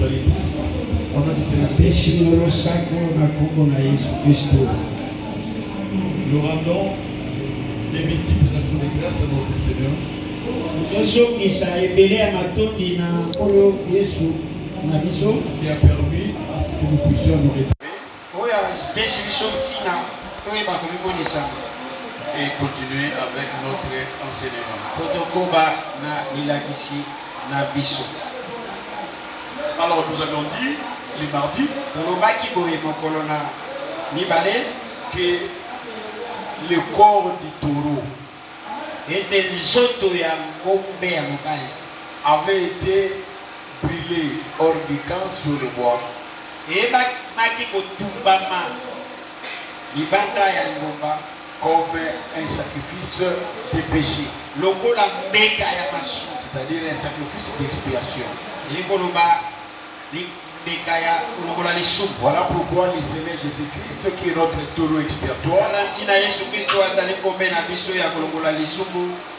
salut tous. Au nom du Seigneur. Nous rendons les multiples actions de grâce à notre Seigneur. Qui a permis à ce que nous puissions nous retrouver et continuer avec notre enseignement. Alors nous avons dit les mardis que le corps du taureau avait été brûlé hors du camp sur le bois. Comme un sacrifice de péché, c'est-à-dire un sacrifice d'expiation. Voilà pourquoi le Seigneur Jésus-Christ, qui est notre taureau expiatoire,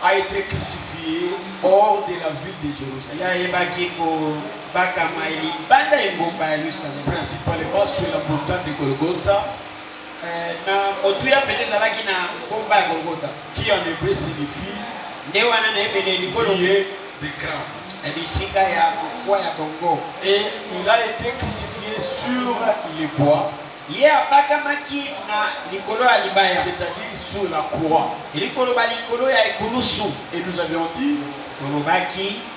a été crucifié hors de la ville de Jérusalem, principalement sur la montagne de Golgotha, qui en hébreu signifie briller de crâne. Et il a été crucifié sur les bois, c'est-à-dire sur la croix. Et nous avions dit,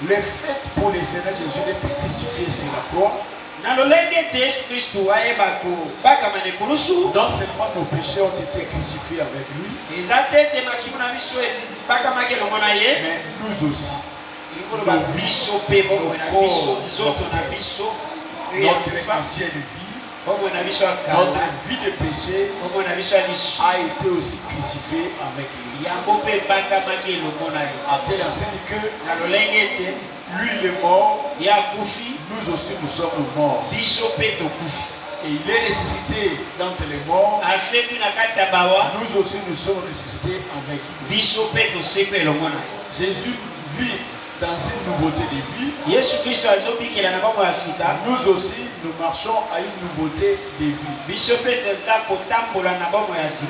le fait pour le Seigneur Jésus d'être crucifié sur la croix, non seulement nos péchés ont été crucifiés avec lui, mais nous aussi. Notre ancienne vie, notre vie de péché a été aussi crucifiée avec lui. À telle enseigne que lui il est mort, nous aussi nous sommes morts. Et il est ressuscité d'entre les morts, nous aussi nous sommes ressuscités avec lui. Jésus vit dans une nouveauté de vie. Nous aussi, nous marchons à une nouveauté de vie.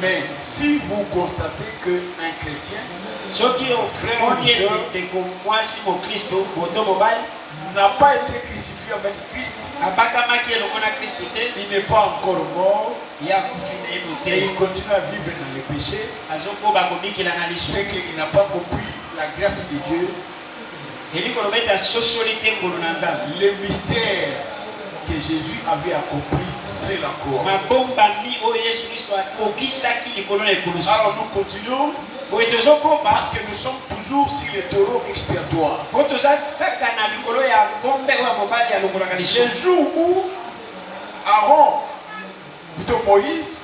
Mais si vous constatez qu'un chrétien, frère ou sœur, n'a pas été crucifié avec Christ, il n'est pas encore mort, et il continue à vivre dans le péché, c'est qu'il n'a pas compris la grâce de Dieu. Le mystère que Jésus avait accompli, c'est la croix. Alors nous continuons parce que nous sommes toujours sur les taureaux expiatoires. Le jour où Aaron, plutôt Moïse,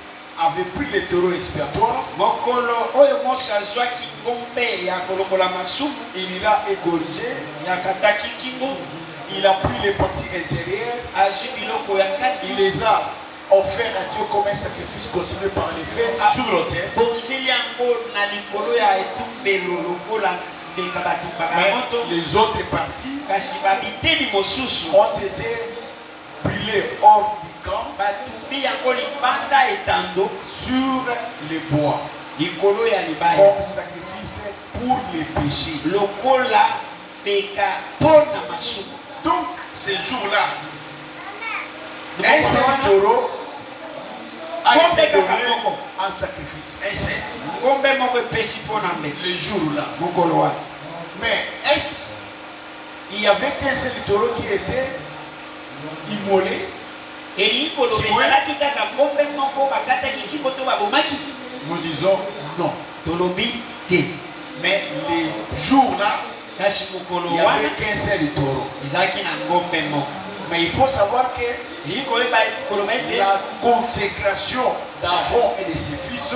avait pris les taureaux expiatoires, il l'a égorgé, il a pris les parties intérieures, il les a offerts à Dieu comme un sacrifice consumé par les feux sur l'autel. Mais les autres parties ont été brûlées hors du camp sur les bois comme sacrifice pour les péchés. Donc ce jour-là, un seul taureau a été donné en sacrifice. Un seul. Le jour-là. Mais est-ce qu'il y avait qu'un seul taureau qui était immolé? Nous disons non. Mais les jours-là, il n'y avait qu'un seul taureau. Mais il faut savoir que la consécration d'Aaron et de ses fils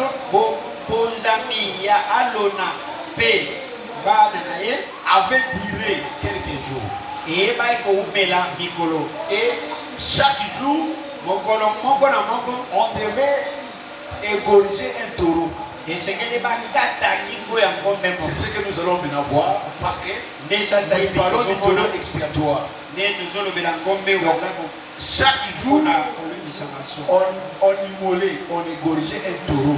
avait duré quelques jours. Et chaque jour, on devait égorger un taureau. C'est ce que nous allons maintenant voir parce que nous parlons du taureau expiatoire. chaque jour, on immolait, on égorgeait un taureau.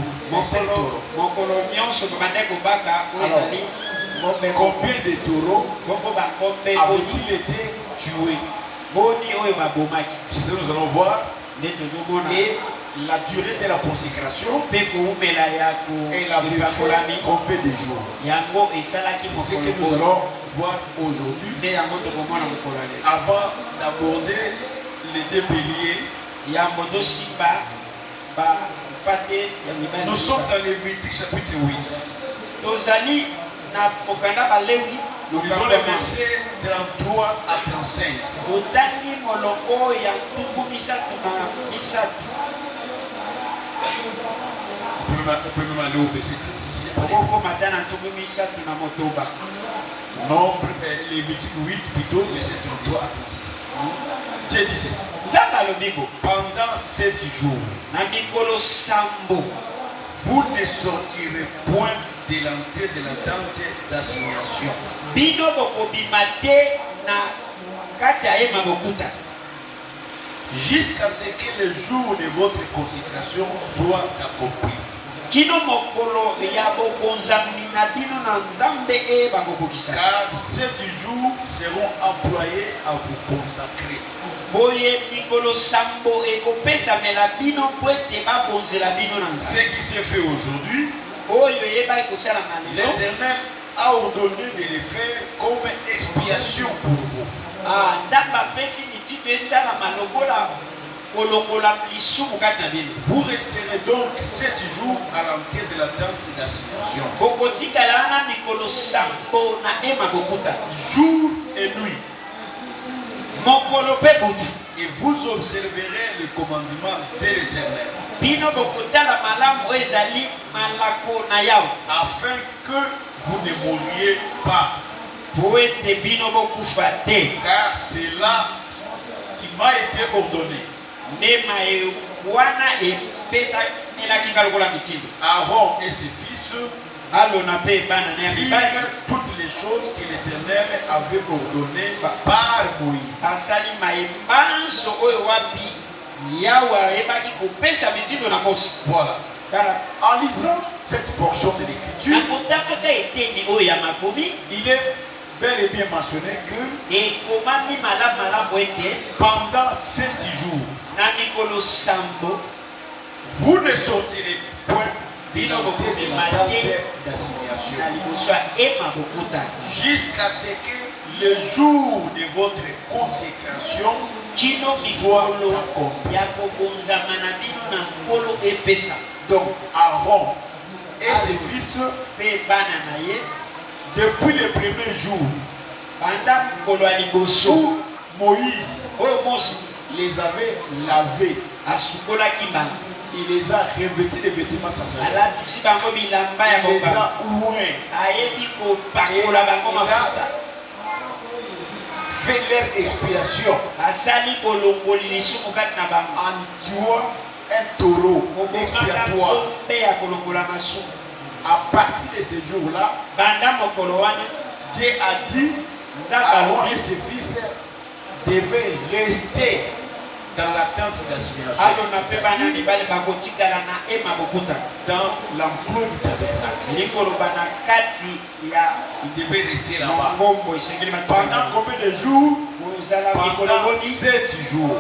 Alors, combien de taureaux avaient-ils été tués? C'est ce que nous allons voir. Et la durée de la consécration, elle a fait combien de jours? C'est ce que nous allons voir aujourd'hui. Avant d'aborder les deux béliers, nous sommes dans Lévitique chapitre 8. Nous lisons les versets 33 à 35. On peut même aller au verset 36. Nombre, Lévitique 8 plutôt, verset 33 à 36. Dieu dit ceci. Pendant 7 jours, vous ne sortirez point de l'entrée de la tente d'assignation. Jusqu'à ce que le jour de votre consécration soit accompli. Car 7 jours seront employés à vous consacrer. Ce qui s'est fait aujourd'hui, l'Éternel a ordonné de les faire comme expiation pour vous. Vous resterez donc 7 jours à l'entrée de la tente d'assignation. Jour et nuit. Et vous observerez le commandement de l'Éternel. Afin que vous ne mouriez pas. Car c'est là qui m'a été ordonné. Aaron et ses fils firent toutes les choses que l'Éternel avait ordonnées par Moïse. Voilà. En lisant cette portion de l'Écriture, il est bel et bien mentionné que pendant 7 jours, vous ne sortirez point de l'entrée de la tente d'assignation jusqu'à ce que le jour de votre consécration soit accompli. Donc Aaron et ses fils, depuis le premier jour où Moïse les avait lavés, il les a revêtis de vêtements sacerdotaux. Il les a oués. Il a fait leur expiation en tuant un taureau expiatoire. À partir de ce jour-là, Dieu a dit Aaron et ses fils devaient rester dans la tente d'assignation, dans l'enclos du tabernacle. Il devait rester là-bas. Pendant combien de jours? Pendant 7 jours.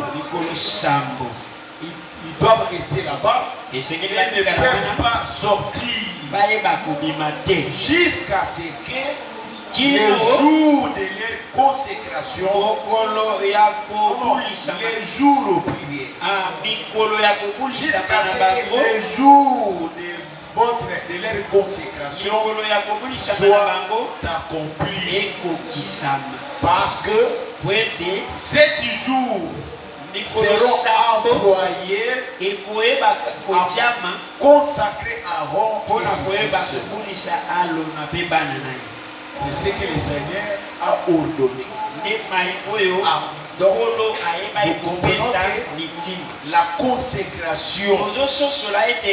Ils doivent rester là-bas et ne peuvent pas sortir jusqu'à ce que le jour de leur consécration, les jours aux prières, jusqu'à ce que le jour de leur consécration soit accompli. Parce que 7 jours seront employés à consacrer Aaron et ses fils. C'est ce que le Seigneur a ordonné. Donc, nous comprenons que la consécration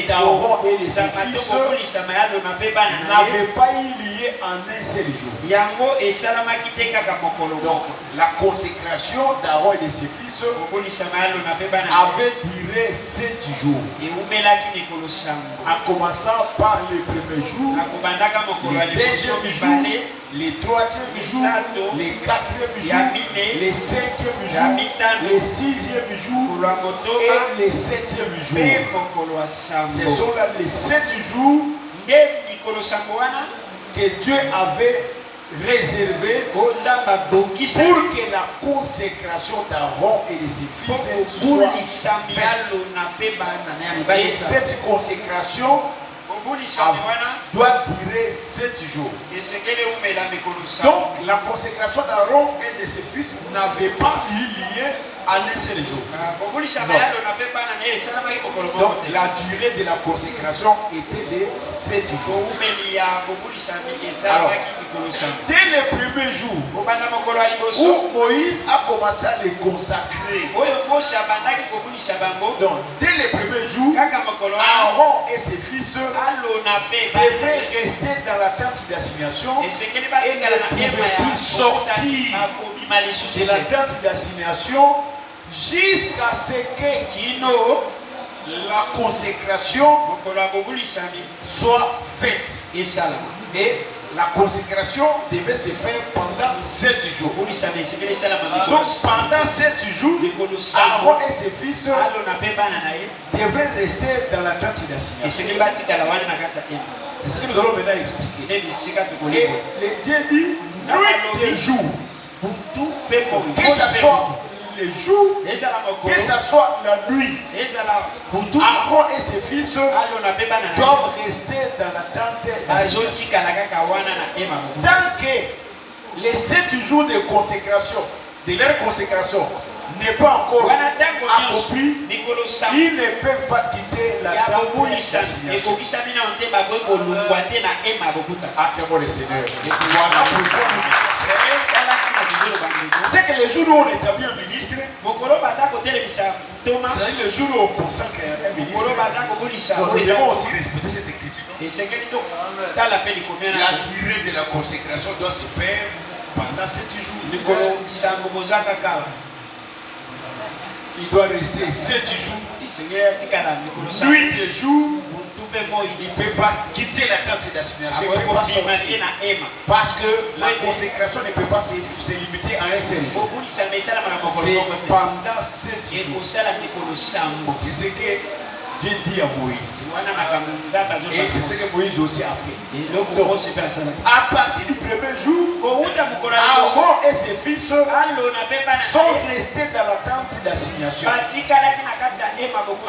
d'Aaron et de ses fils n'avait pas eu lieu en un seul jour. Donc, la consécration d'Aaron et de ses fils avait duré 7 jours. En commençant par les premiers jours, les deuxièmes jours, les troisièmes jours, les quatrièmes jours, les cinquièmes jours, les sixièmes jours et les septièmes jours. Ce sont là les 7 jours que Dieu avait réservé pour que la consécration d'Aaron et de ses fils soit faite. Et cette consécration doit durer 7 jours. Donc la consécration d'Aaron et de ses fils n'avait pas eu lieu en un seul jour. Donc la durée de la consécration était de 7 jours. Alors, dès le premier jour où Moïse a commencé à les consacrer, donc dès le premier jour, Aaron et ses fils devaient rester dans la tente d'assignation et ne pouvaient plus sortir de la tente d'assignation jusqu'à ce que la consécration soit faite. Et la consécration devait se faire pendant 7 jours. Donc pendant 7 jours, Aaron et ses fils devaient rester dans la tente d'assignation. C'est ce que nous allons maintenant expliquer. Et le Dieu dit nuit et jour. Que ce soit le jour, que ce soit la nuit, Aaron et ses fils doivent rester dans la tente d'assignation. Tant que les 7 jours de consécration, de leur consécration, n'est pas encore accompli, ils ne peuvent pas quitter la tente d'assignation. Acclamons le Seigneur. Voilà pourquoi c'est que le jour où on établit un ministre, c'est le jour où on consacre un ministre, nous devons aussi respecter cette écriture. La durée de la consécration doit se faire pendant 7 jours. Il doit rester 7 jours, nuit et jour. Il ne peut pas quitter la tente d'assignation, il ne peut pas sortir. Parce que la consécration ne peut pas se limiter à un seul jour. C'est pendant 7 jours. C'est ce que Dieu dit à Moïse. Et c'est ce que Moïse aussi a fait. Donc, à partir du premier jour, Aaron et ses fils sont restés dans la tente d'assignation.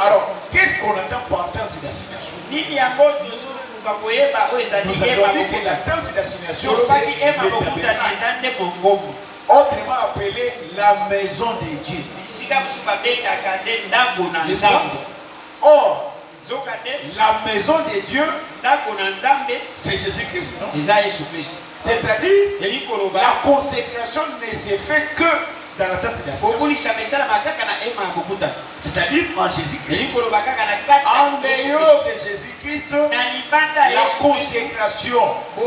Alors, qu'est-ce qu'on entend par tente d'assignation? Nous avons dit que la tente d'assignation, c'est le tabernacle, autrement appelé la maison de Dieu. Or, la maison de Dieu, c'est Jésus-Christ, non? C'est-à-dire, la consécration ne se fait que dans la tente d'assignation. C'est-à-dire en Jésus-Christ. En dehors de Jésus-Christ, la consécration ne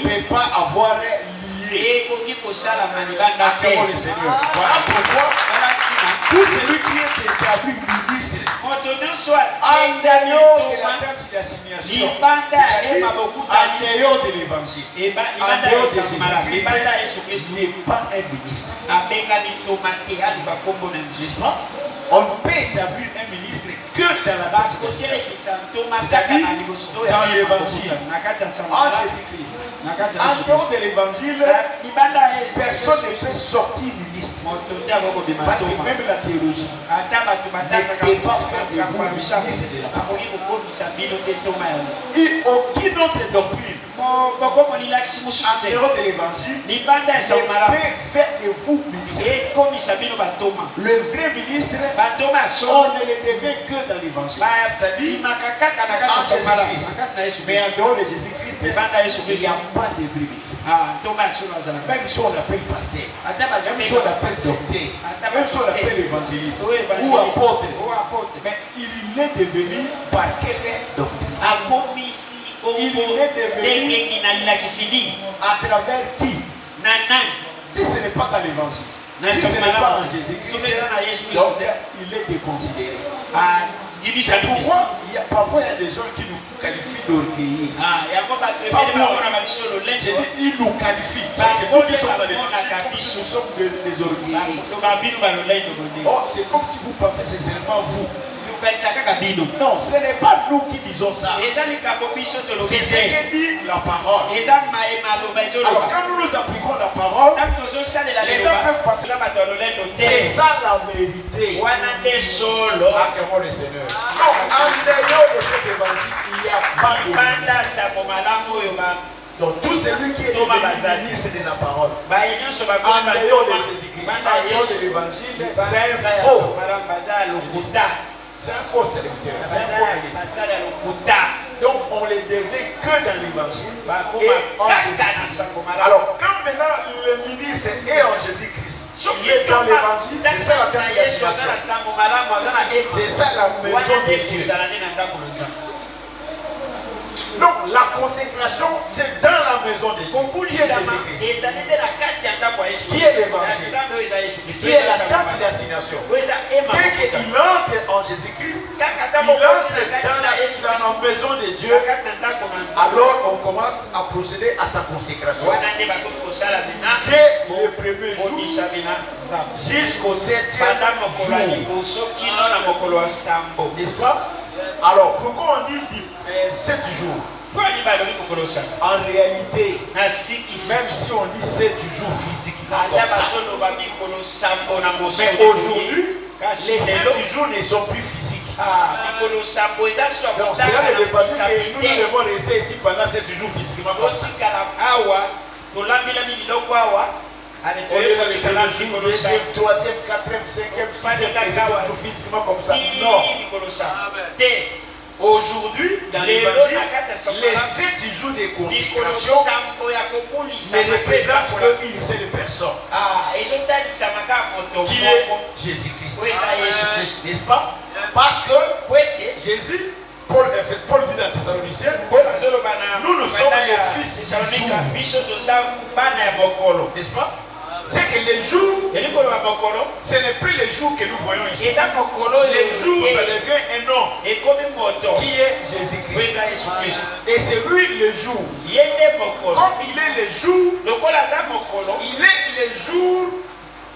peut pas avoir lié. Acclamons le Seigneur. Voilà pourquoi tout celui qui est établi ministre en dehors de la tente d'assignation, c'est-à-dire en dehors de l'évangile, en dehors de Jésus-Christ, n'est pas un ministre. N'est-ce pas? On peut établir un ministre que dans la tente d'assignation, c'est-à-dire dans l'évangile, en Jésus-Christ. En dehors de l'évangile, personne ne peut sortir ministre. Parce que même la théologie ne peut pas faire de vous ministre de la parole. Et aucune autre doctrine en dehors de l'évangile ne peut faire de vous ministre. Le vrai ministre, on ne le devient que dans l'évangile. C'est-à-dire en Jésus-Christ. Mais en dehors de Jésus-Christ, Jésus-Christ, il n'y a pas de vrai ministre. Même si on l'appelle pasteur, même si on l'appelle docteur, même si on l'appelle évangéliste ou apôtre, mais il est devenu par quelle doctrine? Il est devenu à travers qui? Si ce n'est pas dans l'évangile, si ce n'est pas en Jésus-Christ, donc il est déconsidéré. Pourquoi parfois il y a des gens qui nous qualifient d'orgueillés? Pas moi. J'ai dit ils nous qualifient. C'est que nous qui sommes dans l'évangile, nous sommes des orgueillés. Oh, c'est comme si vous pensez que c'est seulement vous. Non, ce n'est pas nous qui disons ça. C'est ce que dit la parole. Alors quand nous nous appliquons la parole, les gens peuvent penser c'est ça la vérité. Acclamons le Seigneur. En dehors de cet évangile, il n'y a pas d'église. Donc tout celui qui est devenu ministre de la parole, en dehors de Jésus-Christ, en dehors de l'évangile, c'est un faux. C'est un faux serviteur, c'est un faux ministre. Donc on les devait que dans l'évangile et en Jésus-Christ. Alors quand maintenant le ministre est en Jésus-Christ, il est dans l'évangile, c'est ça la qualification. C'est ça la maison de Dieu. Donc la consécration, c'est dans la maison de Dieu. Qui est Jésus-Christ? Qui est l'évangile? Qui est la carte d'assignation? Dès qu'il entre en Jésus-Christ, il entre dans la maison de Dieu. Alors on commence à procéder à sa consécration. Dès le premier jour jusqu'au 7e jour. N'est-ce pas? Alors pourquoi on dit 7 jours? En réalité, même si on dit 7 jours physiquement comme ça, mais aujourd'hui, les 7 jours ne sont plus physiques. Donc cela ne veut pas dire que nous devons rester ici pendant 7 jours physiquement comme ça. On est dans les premiers jours, deuxième, troisième, quatrième, cinquième, sixième, jours physiquement comme ça. Non. Aujourd'hui, dans l'évangile, les 7 jours de consécration ne représentent qu'une seule personne, qui est Jésus-Christ. N'est-ce pas? Parce que Jésus, Paul dit dans Thessaloniciens, nous sommes les fils du jour. N'est-ce pas? C'est que les jours, ce n'est plus les jours que nous voyons ici. Les jours, ça devient un nom qui est Jésus-Christ. Et c'est lui le jour. Comme il est le jour, il est le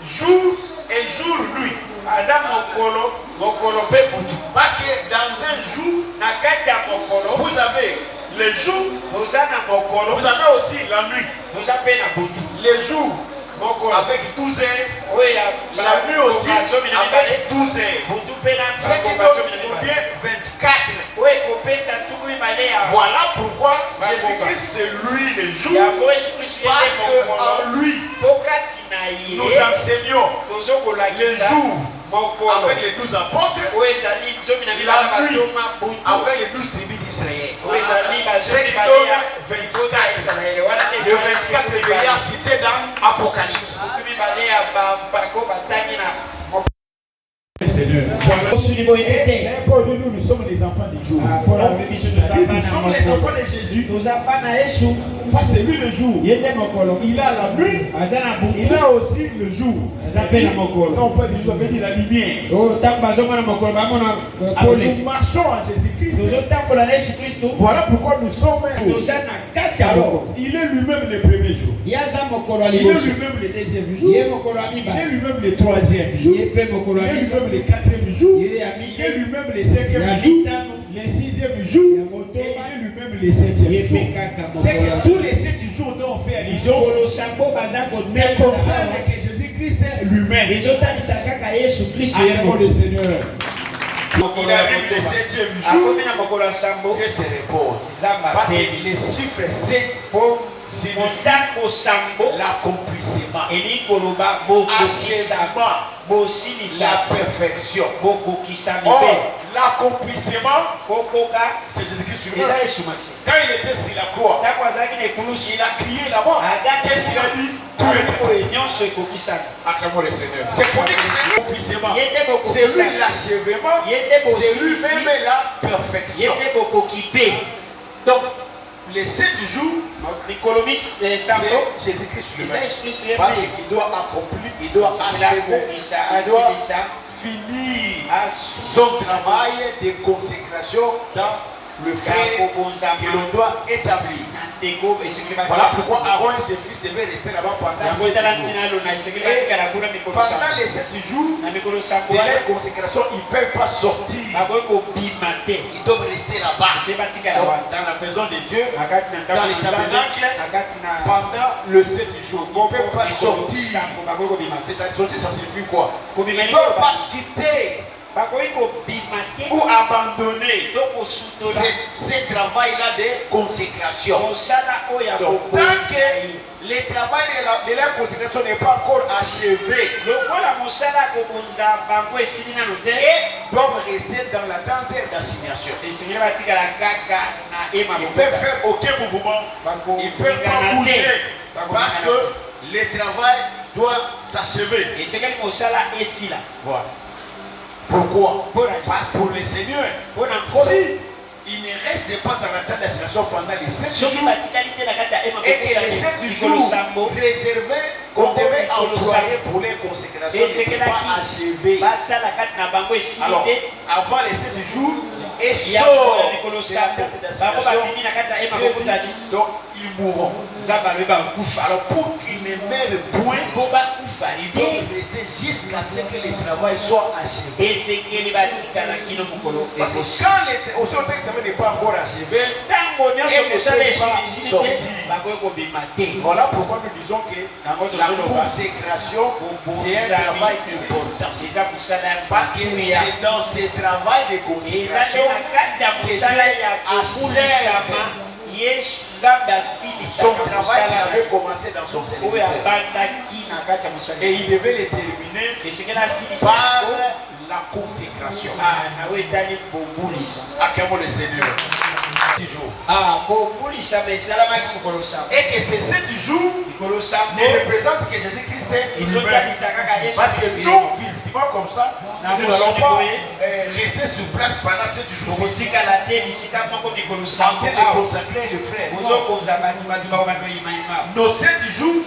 jour et jour nuit. Parce que dans un jour, vous avez le jour, vous avez aussi la nuit. Les jours avec 12 heures, la nuit aussi avec 12 heures. C'est qui donne combien? 24. Voilà pourquoi Jésus-Christ c'est lui le jour. Parce qu'en lui, nous enseignons les jours avec les 12 apôtres, la nuit avec les 12 tribus d'Israël. C'est qui donne 24. Le 24 veillard cité dans Apocalypse. Seigneur. Voilà. Et pour nous sommes les enfants du jour. Nous sommes les enfants de Jésus. Parce que c'est lui le jour. Il a la nuit. Il a aussi le jour. Quand on parle du jour, on veut dire la lumière. Alors nous marchons en Jésus-Christ. Voilà pourquoi nous sommes. Alors, il est lui-même le premier jour. Il est lui-même le deuxième jour. Il est lui-même le troisième jour. Il est lui-même le quatrième jour. Il est lui-même le cinquième jour. Le sixième jour. Et il est lui-même le septième jour. C'est que tous les 7 jours dont on fait allusion ne concernent que Jésus-Christ lui-même. Acclamons le Seigneur. Donc il arrive le 7e jour, Dieu se repose. Parce que les chiffres 7 signifient l'accomplissement, achèvement la perfection. Or, l'accomplissement, c'est Jésus-Christ lui-même. Quand il était sur la croix, il a crié là-bas. Qu'est-ce qu'il a dit? Acclamons le Seigneur. C'est pour dire que c'est l'accomplissement, c'est lui l'achèvement, c'est lui-même la perfection. Donc, les 7 jours, c'est Jésus-Christ lui-même. Parce qu'il doit accomplir, il doit achever, il doit finir son travail de consécration dans le fait que l'on doit établir. Voilà pourquoi Aaron et ses fils devaient rester là-bas pendant 7 jours. Et pendant les 7 jours de leur consécration, ils ne peuvent pas sortir. Ils doivent rester là-bas. Donc, dans la maison de Dieu, dans les tabernacles, pendant le 7 jours. Ils ne peuvent pas sortir. C'est-à-dire sortir, ça signifie quoi? Ils ne doivent pas quitter ou abandonner ce travail-là de consécration. Donc, tant que le travail de la consécration n'est pas encore achevé, et doivent rester dans l'attente d'assignation. Ils ne peuvent faire aucun mouvement, ils ne peuvent pas bouger, parce que le travail doit s'achever. Voilà. Pourquoi? Parce que pour le Seigneur, si il ne reste pas dans l'attente d'assignation pendant les 7 jours, et que les 7 jours réservés qu'on devait employer pour les consécrations n'étaient pas achevés, alors avant les 7 jours, et sort de l'attente d'assignation, donc ils mourront. Alors pour qu'ils ne meurent point, ils doivent rester jusqu'à ce que le travail soit achevé. Parce que quand le travail n'est pas encore achevé, ils ne peuvent pas sortir. Voilà pourquoi nous disons que la consécration, c'est un travail important. Parce que c'est dans ce travail de consécration que Dieu achève son travail qu'il avait commencé dans son serviteur. Et il devait le terminer par la consécration. Acclamons le Seigneur. Et que ces 7 jours ne représentent que Jésus-Christ lui-même. Parce que nous, physiquement comme ça, nous n'allons pas rester sur place pendant 7 jours. En train de consacrer le frère. Nos 7 jours,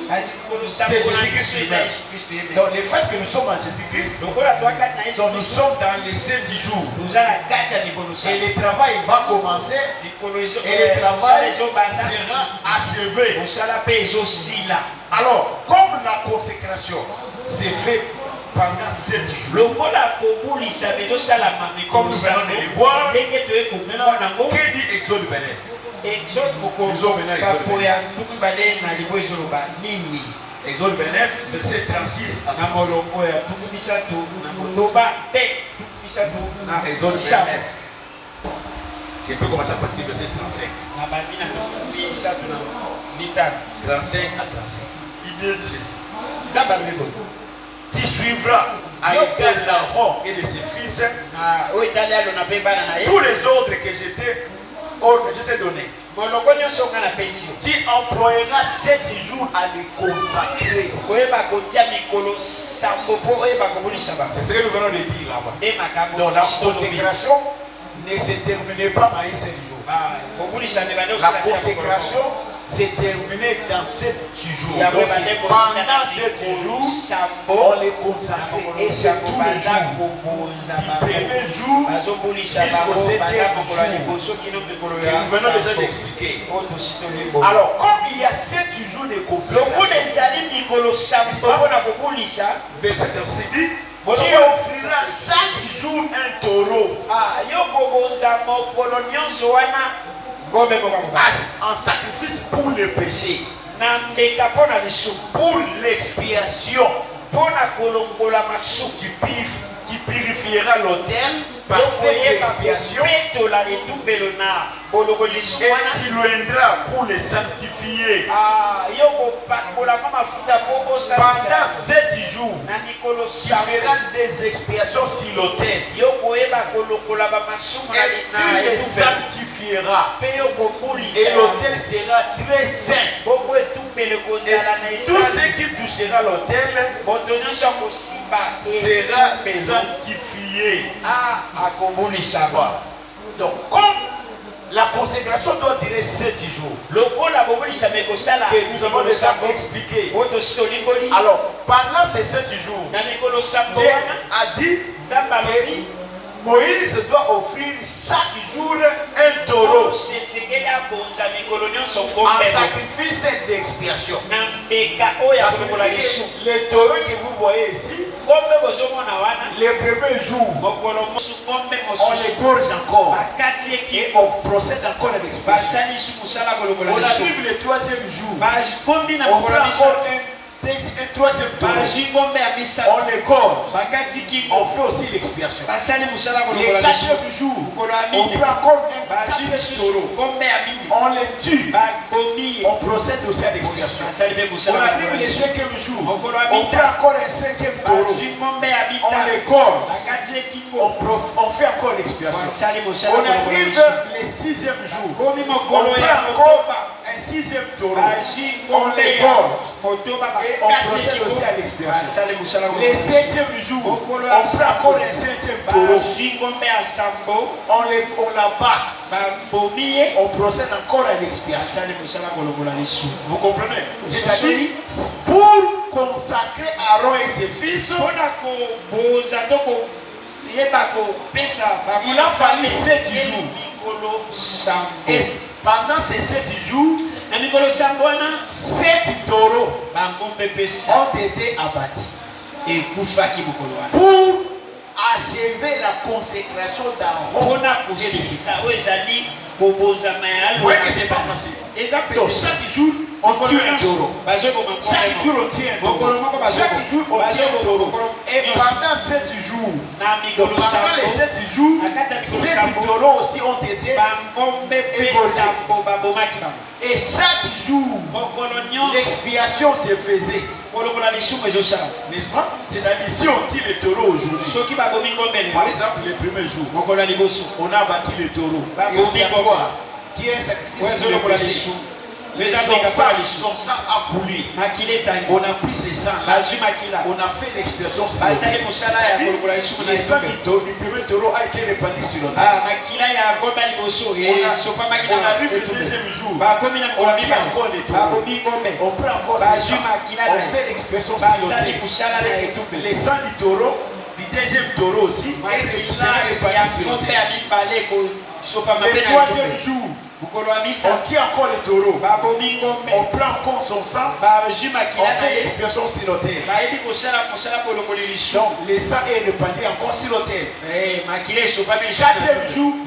c'est Jésus-Christ lui-même. Donc le fait que nous sommes en Jésus-Christ, nous sommes dans les 7 jours. Et le travail va commencer. Et le travail sera achevé. Alors, comme la consécration s'est faite pendant 7 jours, comme nous venons de le voir, maintenant, que dit Exode 29? Nous sommes maintenant Exode 29, verset 36 à 37. Exode 29. Tu peux commencer à partir du verset 35. 35 à 37. Il dit ceci. Tu suivras à l'égal d'Aaron et de ses fils tous les ordres que je t'ai donnés. Tu employeras 7 jours à les consacrer. C'est ce que nous venons de dire là-bas. Donc la consécration ne se terminait pas à un seul jour. La consécration s'est terminée dans 7 jours. Donc pendant 7 jours, on les consacrait. Et c'est tous les jours. Du premier jour jusqu'au 7e jour. Et nous venons déjà d'expliquer. Alors, comme il y a 7 jours de consécration, verset 6 dit, tu offriras chaque jour un taureau en sacrifice pour le péché, pour l'expiation. Tu purifieras l'autel par cette expiation et tu l'oindras pour le sanctifier. Pendant 7 jours, tu feras des expiations sur l'autel. Et tu les sanctifieras. Et l'autel sera très saint. Et tout ce qui touchera l'autel sera sanctifié. Donc, comme la consécration doit durer 7 jours, que nous avons déjà expliqué. Alors, pendant ces 7 jours, Dieu a dit que Moïse doit offrir chaque jour un taureau en sacrifice d'expiation. Ça signifie que les taureaux que vous voyez ici, les premiers jours, on les gorge encore et on procède encore à l'expiation. On arrive le 3e jour, on prend encore un 3e taureau, on les gorge, on fait aussi l'expiation. Le 4e jour, on prend encore un 4e taureau, on les tue, on procède aussi à l'expiation. On arrive le 5e jour, on prend encore un 5e taureau, on les gorge, on fait encore l'expiation. On arrive le 6e jour, on prend encore un 6e taureau, on les gorge et on procède aussi à l'expiation. Le 7e jour, on prend encore un 7e taureau, on la bat, on procède encore à l'expiation. Vous comprenez? C'est-à-dire, pour consacrer Aaron et ses fils, il a fallu 7 jours. Et pendant ces 7 jours, 7 taureaux ont été abattus pour achever la consécration d'Aaron et de ses fils. Vous voyez que ce n'est pas facile. Donc chaque jour, on tue un taureau. Chaque jour, on tient un taureau. Chaque jour, on tient un taureau. Et pendant 7 jours, pendant les 7 jours, 7 taureaux aussi ont été égorgés. Et chaque jour, l'expiation se faisait. N'est-ce pas? C'est-à-dire, si on tire les taureaux aujourd'hui, par exemple, les premiers jours, on a bâti les taureaux. Expiatoire, qui est un sacrifice pour le péché. Son sang a coulé. On a pris ce sang-là. On a fait l'expiation sur le sang du premier taureau a été répandu sur l'autel. On arrive le 2e jour. On tire encore les taureaux. On prend encore ce sang. On fait l'expiation sur l'autel. Le sang du taureau, du 2e taureau aussi, est répandu sur l'autel. Le 3e jour, on tient encore les taureaux. On prend encore son sang. On fait l'expiation sur l'autel. Donc, le sang est répandu encore sur l'autel. 4e jour, même chose.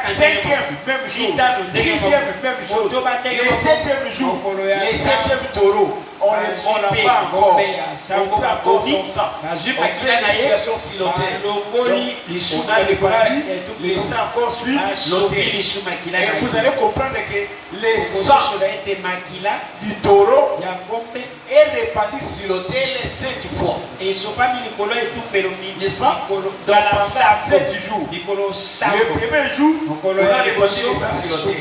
5e, même chose. 6e, même chose. Le 7e jour, les 7e taureaux, on la bat encore. On prend encore son sang. On fait l'expiation sur l'autel. On a répandu les sangs encore sur l'autel. Et vous allez comprendre que le sang du taureau est répandu sur l'autel 7 fois. N'est-ce pas? Donc pendant 7 jours, le premier jour, on a répandu les sangs sur l'autel.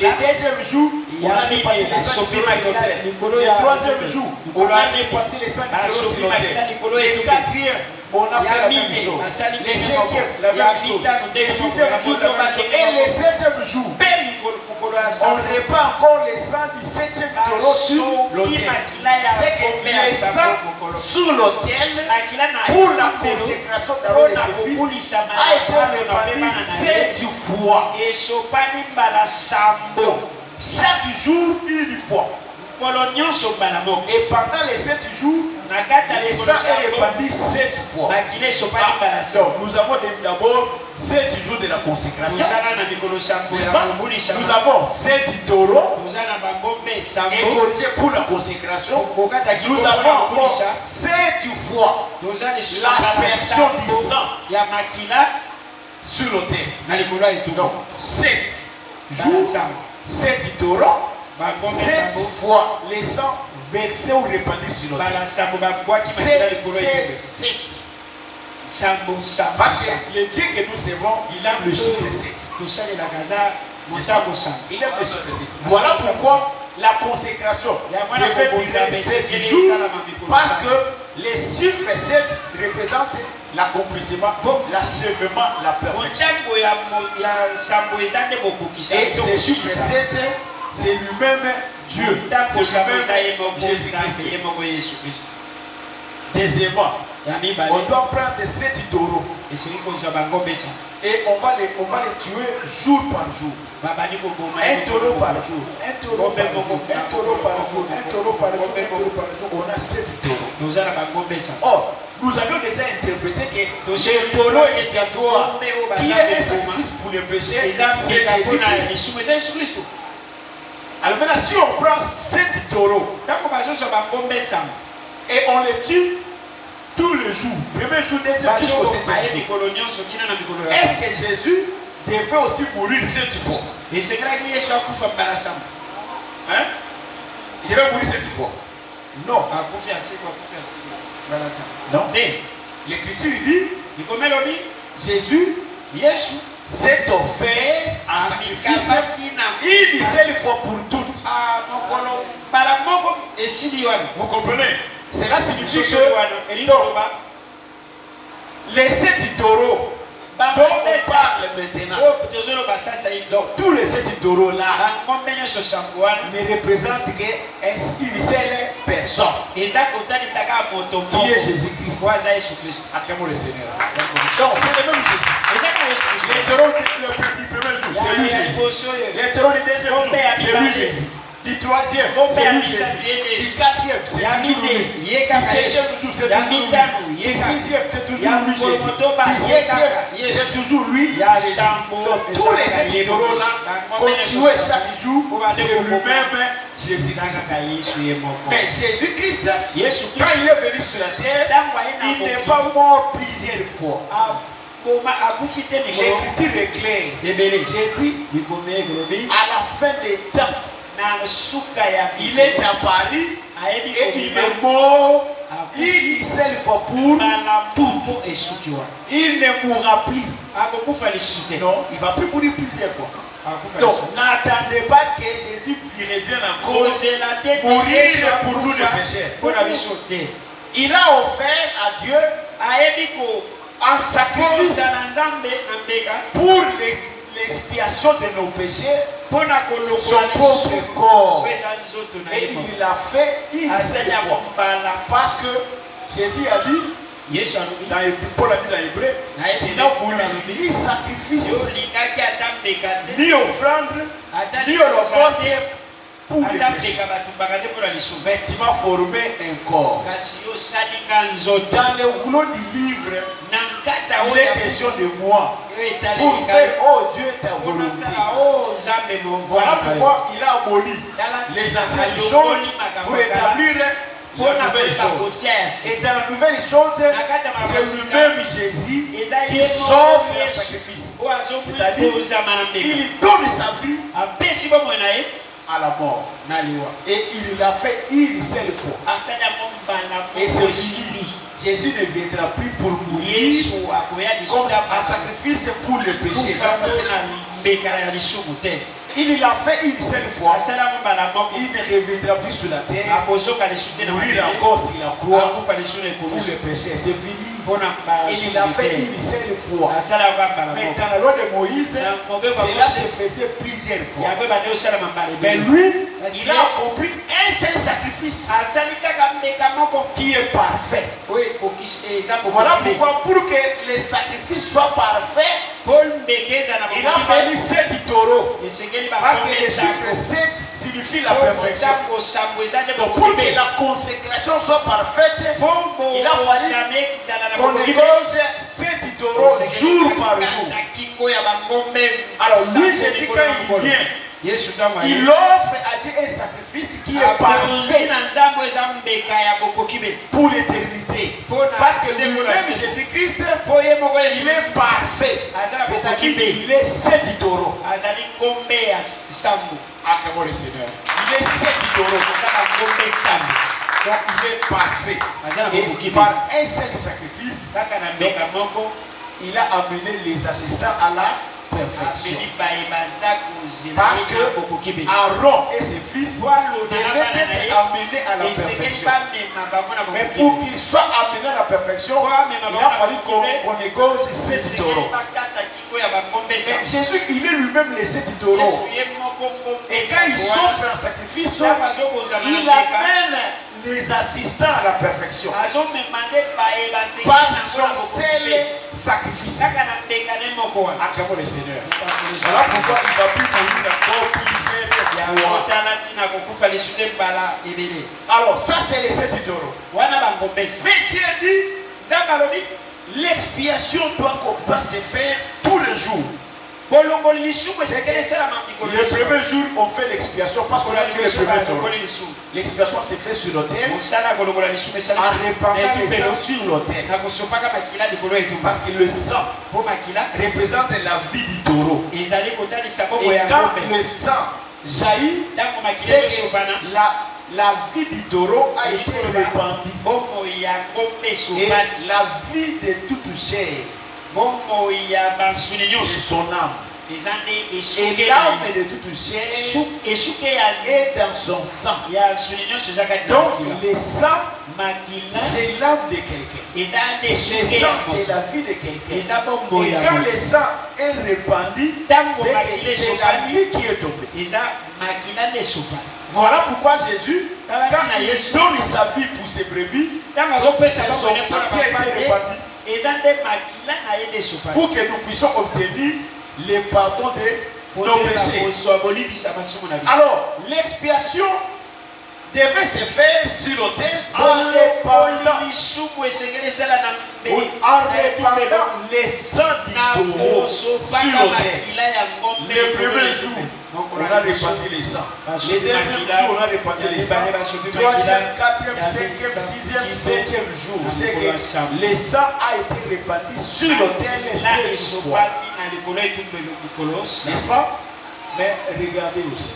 Le 2e jour, on a répandu les sangs sur l'autel. Le 3e jour, on a répandu les sangs sur l'autel. Le 4e, on a fait la même chose. Le 5e, la même chose. Le 6e jour, la même chose. Et le 7e jour, on répand encore les sangs du 7e taureau sur l'autel. C'est que les sangs sur l'autel pour la consécration d'Aaron et ses fils a été répandu 7 fois. Donc, chaque jour, une fois. Et pendant les 7 jours, les sangs est répandu 7 fois. Donc, nous avons d'abord 7 jours de la consécration. Nous avons 7 taureaux égorgés pour la consécration. Nous avons encore 7 fois l'aspersion du sang sur l'autel. Donc 7 jours, 7 taureaux, 7 fois les sangs versés ou répandus sur notre terre. Parce que le Dieu que nous servons, il aime le chiffre 7. Il aime le chiffre 7. Voilà pourquoi la consécration devait durer 7 jours. Parce que les chiffres 7 représentent l'accomplissement, l'achèvement, la perfection. Et ce chiffre 7, c'est lui-même Dieu. C'est lui-même Jésus-Christ. Deuxièmement, on doit prendre 7 taureaux. Et on va les tuer jour par jour. Un taureau par jour. Un taureau par jour. Un taureau par jour. Un taureau par jour. Un taureau par jour. On a 7 taureaux. Or, nous avions déjà interprété que le taureau expiatoire, qui est un sacrifice pour les péchés, c'est Jésus-Christ. Alors maintenant, si on prend 7 taureaux et on les tue tous les jours, premier jour, deuxième jour, est-ce que Jésus devait aussi mourir 7 fois? Hein? Il devait mourir 7 fois? Non. Non. L'Écriture dit Jésus s'est offert en sacrifice une seule fois pour toutes. Vous comprenez? Cela signifie que les 7 taureaux dont on parle maintenant, donc tous les 7 taureaux là ne représentent qu'une seule personne, qui est Jésus-Christ. Acclamons le Seigneur. Donc c'est le même Jésus. Les taureaux du premier jour, c'est lui Jésus. Les taureaux du deuxième jour, c'est lui Jésus. Du troisième, c'est lui Jésus. Du quatrième, c'est toujours lui. Du septième jour, c'est toujours lui. Du sixième, c'est toujours lui Jésus. Du septième, c'est toujours lui Jésus. Donc tous les 7 taureaux là, continuez chaque jour, c'est lui-même Jésus-Christ. Mais Jésus-Christ, quand il est venu sur la terre, il n'est pas mort plusieurs fois. L'Écriture est claire. Jésus, à la fin des temps, il est apparu et il est mort une seule fois pour toutes. Il ne mourra plus. Non, il ne va plus mourir plusieurs fois. Donc, n'attendez pas que Jésus revienne encore mourir pour nous les pécheurs. Il a offert à Dieu un sacrifice pour l'expiation de nos péchés, son propre corps. Et il l'a fait une seule fois. Parce que Jésus a dit, Paul a dit dans l'hébreu, il n'a voulu ni sacrifice, ni offrande, ni holocauste pour les péchés. Mais tu m'as formé un corps. Dans le rouleau du livre, il est question de moi. Pour faire, oh Dieu, ta volonté. Voilà pourquoi il a aboli les anciennes choses pour établir la nouvelle chose. Et dans la nouvelle chose, c'est lui-même Jésus qui s'offre le sacrifice. C'est-à-dire, il donne sa vie à la mort. Et il l'a fait une seule fois. Et c'est fini. Jésus ne viendra plus pour mourir comme un sacrifice pour le péché. Il l'a fait une seule fois. Il ne reviendra plus sur la terre. Mourir encore sur la croix pour le péché. C'est fini. Il l'a fait une seule fois. Mais dans la loi de Moïse, cela se faisait plusieurs fois. Mais lui, il a accompli un seul sacrifice qui est parfait. Voilà pourquoi, pour que les sacrifices soient parfaits, il a fallu 7 taureaux. Parce que le chiffre 7 signifie la perfection. Donc pour que la consécration soit parfaite, il a fallu qu'on égorge 7 taureaux jour par jour. Alors lui, Jésus, quand il vient, il offre à Dieu un sacrifice qui est parfait pour l'éternité. Parce que lui-même, Jésus-Christ, il est parfait. C'est-à-dire qu'il est 7 taureaux. Acclamons le Seigneur. les 7 taureaux. Donc il est parfait. Et par un seul sacrifice, il a amené les assistants à la perfection. Parce que Aaron et ses fils devaient être amenés à la perfection. Mais pour qu'ils soient amenés à la perfection, il a fallu qu'on égorge 7 taureaux. Mais Jésus, il est lui-même les 7 taureaux. Et quand il s'offre un sacrifice, il amène les assistants à la perfection par son seul sacrifice. Acclamons le Seigneur. Voilà pourquoi il va plus mourir encore plusieurs fois. Alors ça c'est les 7 taureaux. Mais Dieu dit, l'expiation doit se faire tous les jours. Le premier jour, on fait l'expiation parce qu'on a tué le premier taureau. L'expiation se fait sur l'autel en répandant les sang sur l'autel. Parce que le sang représente la vie du taureau. Et quand le sang jaillit, c'est que la vie du taureau a été répandue. Et la vie de toute chair, c'est son âme. Et l'âme de toute chair est dans son sang. Donc le sang, c'est l'âme de quelqu'un. Le sang, c'est la vie de quelqu'un. Et quand le sang est répandu, c'est la vie qui est tombée. Voilà pourquoi Jésus, quand il donne sa vie pour ses brebis, son sang qui a été répandu, pour que nous puissions obtenir le pardon de nos péchés. Alors, l'expiation devait se faire sur l'autel en répandant les sangs du taureau sur l'autel. Le premier jour, on a répandu les sangs. Le deuxième jour, on a répandu les sangs. Troisième, quatrième, cinquième, sixième, septième jour, c'est que le sang a été répandu sur l'autel 7 fois. N'est-ce pas? Mais regardez aussi.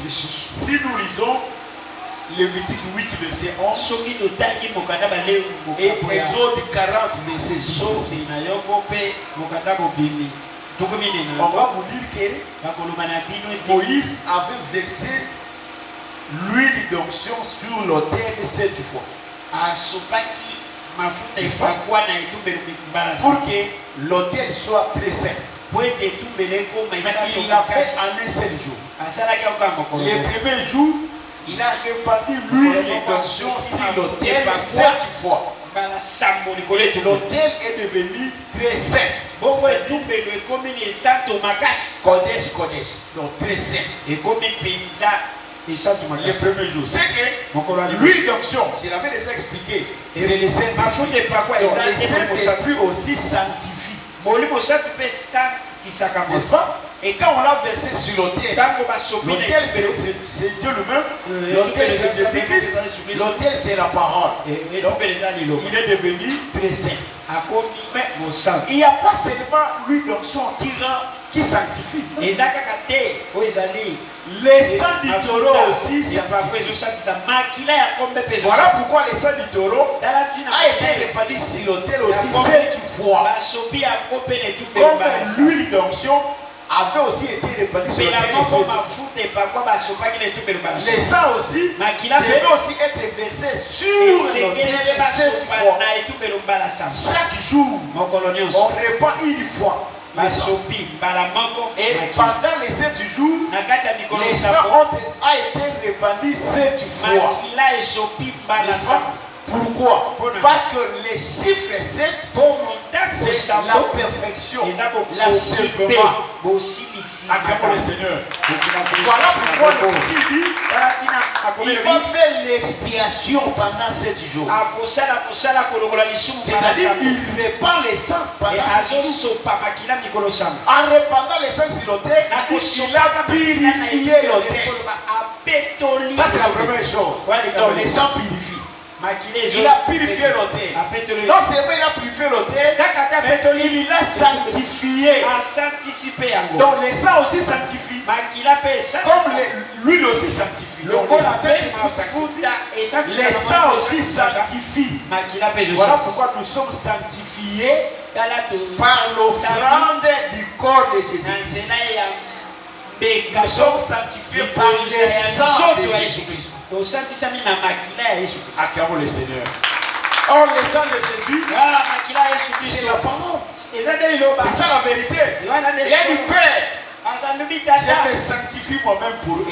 Si nous lisons Lévitique 8, verset 11 et Exode 40, verset 10, on va vous dire que Moïse avait versé l'huile d'onction sur l'autel 7 fois. Pour que l'autel soit très saint. Mais il l'a fait en un seul jour. Le premier jour, il a répandu l'huile d'onction sur l'autel 7 fois. Et l'autel est devenu très saint. Kodesh, Kodesh. Donc très saint. Le premier jour. C'est que l'huile d'onction, je l'avais déjà expliqué, c'est le Saint-Esprit. Donc le Saint-Esprit aussi sanctifie. N'est-ce pas? Et quand on l'a versé sur l'autel, l'autel c'est Dieu lui-même, l'autel c'est Jésus-Christ, l'autel c'est la parole. Donc, il est devenu très saint. Mais il n'y a pas seulement l'huile d'onction qui sanctifie. Les sangs du taureau aussi sanctifient. Voilà pourquoi les sangs du taureau a été répandu sur l'autel aussi 7 fois. Comme l'huile d'onction avait aussi été répandu sur l'autel 7 fois. Les sangs aussi devaient aussi être versés sur l'autel 7 fois. Chaque jour, on répand une fois. Et pendant les 7 jours, les sangs a été répandus 7 fois. Pourquoi? Parce que les chiffres 7, c'est la perfection, l'achèvement. Acclamons le Seigneur. Voilà pourquoi le petit dit, il va faire l'expiation pendant 7 jours. C'est-à-dire il répand les sangs pendant 7 jours. En répandant les sangs sur l'autel, il a purifié l'autel. Ça c'est la première chose. Donc les sangs purifient. Il a purifié l'autel. Non seulement il a purifié l'autel, mais il l'a sanctifié. Donc les sang aussi sanctifie. Comme l'huile aussi sanctifie. Donc les sangs aussi sanctifient. Voilà pourquoi nous sommes sanctifiés par l'offrande du corps de Jésus-Christ. Nous sommes sanctifiés par les sangs de Jésus-Christ. Acclamons le Seigneur. Or, le sang de Jésus, c'est la parole. C'est ça la vérité. Il y a du Père. Je me sanctifie moi-même pour eux.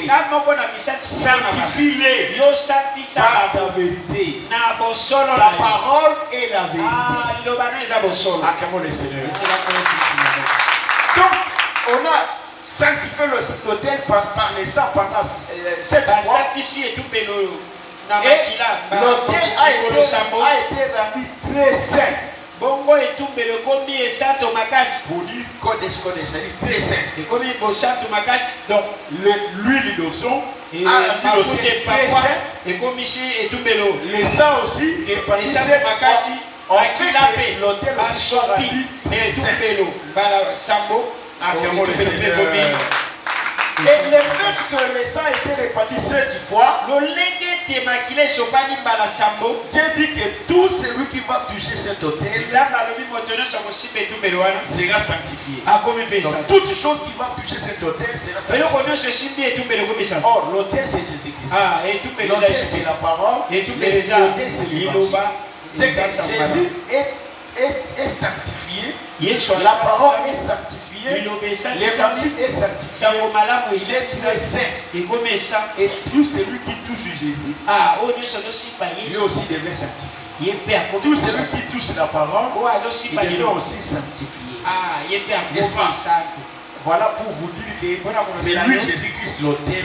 Sanctifie-les par ta vérité. Ta parole est la vérité. Acclamons le Seigneur. Donc, on a sanctifié l'autel par les sangs pendant 7 fois. Et l'autel a été rendu très saint. Pour dire Kodesh, c'est très saint. Donc l'huile d'oignon a rendu l'autel très saint. Les sangs aussi répandus 7 fois. En fait, l'autel aussi soit rendu très saint. Acclamons le Seigneur. Et le fait que le sang a été répandu 7 fois, Dieu dit que tout celui qui va toucher cet autel sera sanctifié. Donc toute chose qui va toucher cet autel sera sanctifiée. Or, l'autel c'est Jésus-Christ. L'autel c'est la parole. L'autel c'est l'évangile. C'est que Jésus est sanctifié. La parole est sanctifiée. L'évangile est sanctifié. Il est très saint. Et tout celui qui touche Jésus, lui aussi devait sanctifier. Tout celui qui touche la parole, il devait aussi sanctifier. N'est-ce pas? Voilà pour vous dire que c'est lui, Jésus-Christ, l'autel,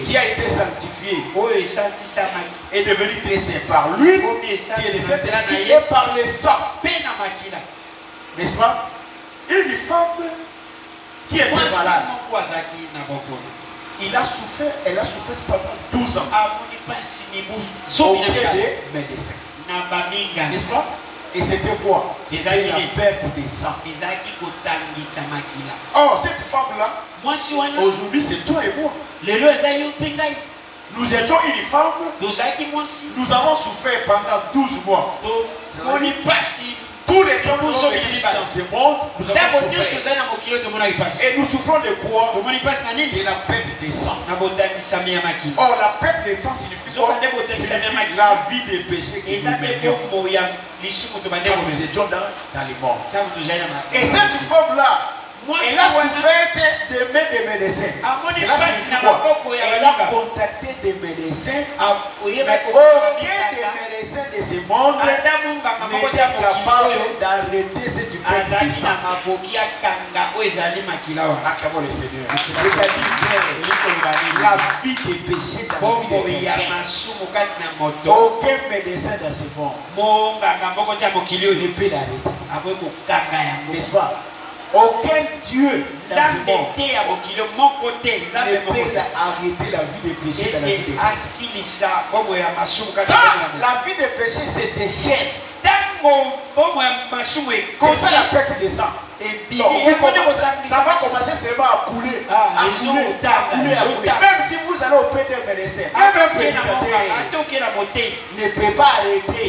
qui a été sanctifié et devenu très saint par lui, qui est le Saint-Esprit, et par le sang. N'est-ce pas? Une femme qui était malade, elle a souffert pendant 12 ans auprès des médecins. N'est-ce pas? Et c'était quoi? C'était la perte des sangs. Oh, cette femme-là, aujourd'hui c'est toi et moi. Nous étions une femme, nous avons souffert pendant 12 mois. Tous les temps que nous sommes venus dans ce monde, nous avons souffert. Et nous souffrons de quoi? De la perte des sangs. Or, la perte des sangs signifie quoi? Signifie la vie des péchés que nous menions quand nous étions dans les morts. Et cette femme-là, elle a souffert des mains des médecins. Cela signifie quoi? Elle a contacté des médecins, mais aucun des médecins de ce monde n'était capable d'arrêter cette perte de sang. Acclamons le Seigneur. C'est-à-dire la vie des péchés dans la vie des chrétiens. Aucun médecin dans ce monde ne peut l'arrêter. N'est-ce pas? Aucun Dieu dans ce monde ne peut arrêter la vie des péchés dans la vie des chrétiens. La vie des péchés se déchaîne. C'est ça la perte de sang. Ça va commencer seulement à couler. Même si vous allez auprès d'un médecin, même un prédicateur ne peut pas arrêter.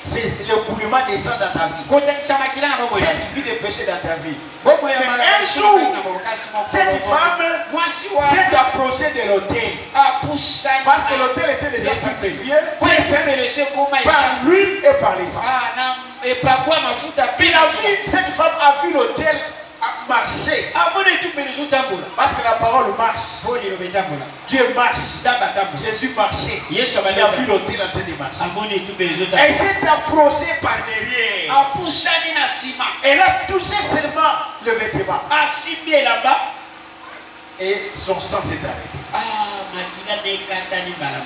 C'est le coulement des sang dans ta vie. Cette vie de péché dans ta vie. Mais un jour, cette femme s'est approchée de l'autel. Parce que l'autel était déjà sanctifié par l'huile et par les sangs. Cette femme a vu l'autel marcher. Parce que la parole marche. Dieu marche. Jésus marchait. Il a vu l'autel en train de marcher. Elle s'est approchée par derrière. Elle a touché seulement le vêtement. Et son sang s'est arrêté.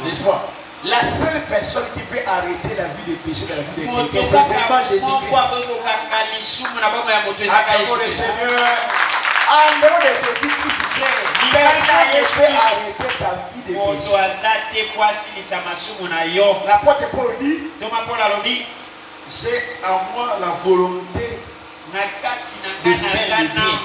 N'est-ce pas? La seule personne qui peut arrêter la vie de péché dans la vie de quelqu'un, c'est seulement Jésus-Christ. Acclamons le Seigneur. En dehors de Jésus, tout frère. Personne ne peut arrêter ta vie de péché. L'apôtre Paul dit, j'ai en moi la volonté de faire le bien.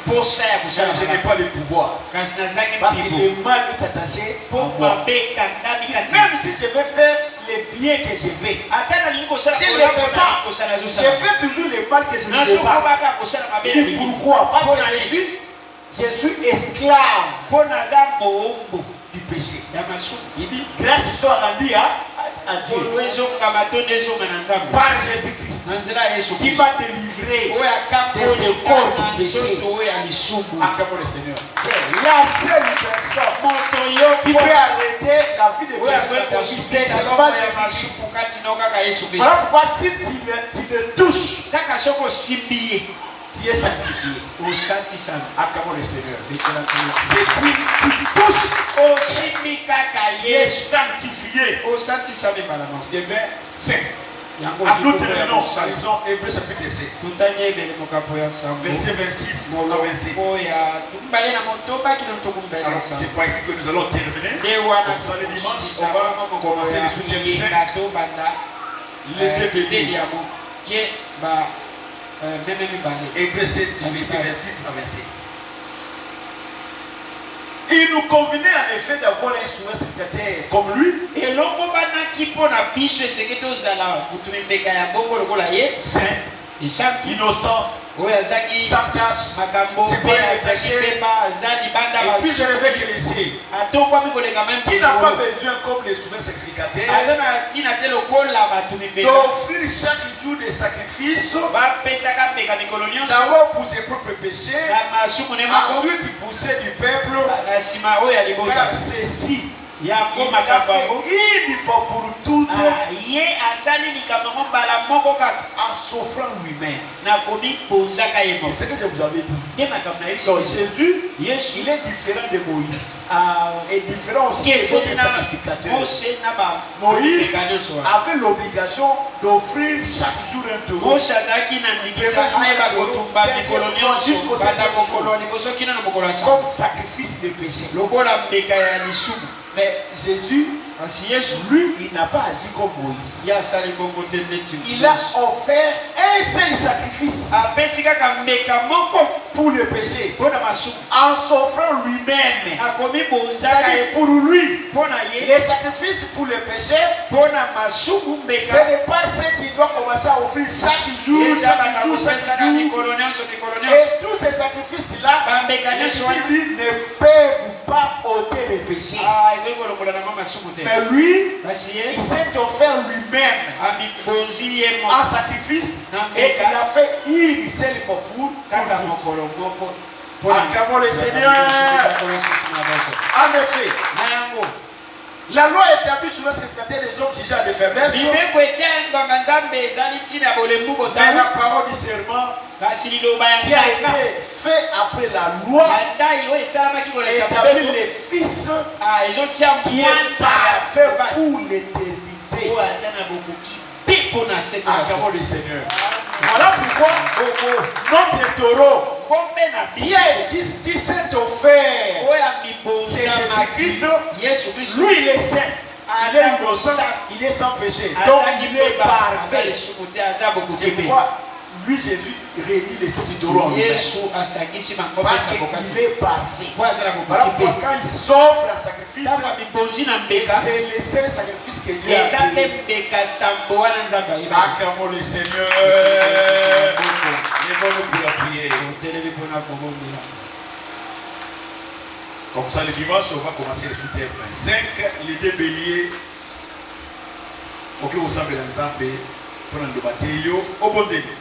Je n'ai pas le pouvoir. Parce que le mal est attaché à moi. Même si je veux faire le bien que je veux, je ne le fais pas. Je fais toujours le mal que je ne veux pas. Et pourquoi? Parce que je suis esclave du péché. Il dit, grâce soit rendue à Dieu par Jésus-Christ qui m'a délivré de ce corps du péché. Acclamons le Seigneur. C'est la seule personne qui peut arrêter la vie de péché. C'est seulement Jésus-Christ. Voilà pourquoi si tu le touches, tu es sanctifié. Acclamons le Seigneur. Si tu touches, tu es sanctifié. Tu deviens saint. Nous terminons par exemple Hébreux chapitre 7. Verset 26 à 27. Alors c'est pas ici que nous allons terminer. Comme ça le dimanche, on va commencer le soutien 5. Les deux béliers. Hébreux 7, verset 26 à 27. Il nous convenait en effet d'avoir un souverain sacrificateur comme lui, saint, innocent, sans tâche, c'est pas un péché. Et puis je ne vais que laisser. Qui n'a pas besoin, comme les souverains sacrificateurs, d'offrir chaque jour des sacrifices, d'abord pour ses propres péchés, ensuite pour ceux du peuple, car ceci, il a fait une fois pour toutes, en s'offrant lui-même. C'est ce que je vous avais dit. Donc Jésus, il est différent de Moïse. Et différent aussi des autres sacrificateurs. Moïse avait l'obligation d'offrir chaque jour un taureau. Comme sacrifice de péché. Mais Jésus, lui, il n'a pas agi comme Moïse. Il a offert un seul sacrifice pour le péché, en s'offrant lui-même. C'est-à-dire pour lui, les sacrifices pour le péché, ce n'est pas ce qu'il doit commencer à offrir chaque jour. Et tous ces sacrifices-là, Jésus ne peuvent pas ôter les péchés. Mais lui, il s'est offert lui-même en sacrifice et il a fait une seule fois pour acclamons le Seigneur. En effet, la loi établit sur le sacrificateur des hommes sujets à des faiblesses. Mais la parole du serment qui a été fait après la loi établit les fils qui est parfait pour l'éternité. Acclamons le Seigneur. Voilà pourquoi notre taureau qui s'est offert, c'est Jésus-Christ. Lui, il est saint. Il est innocent, il est sans péché. Donc il est parfait. C'est pourquoi lui, Jésus, réunit les 7 taureaux en lui-même. Parce qu'il est parfait. Voilà pourquoi quand il s'offre un sacrifice, c'est le seul sacrifice que Dieu a créé. Acclamons le Seigneur. Lèvons-nous pour la prière. Comme ça, le dimanche, on va commencer le soutien. 5, les deux béliers. Ok, vous savez, les Nzambe, prendre le bataillon au bon délai.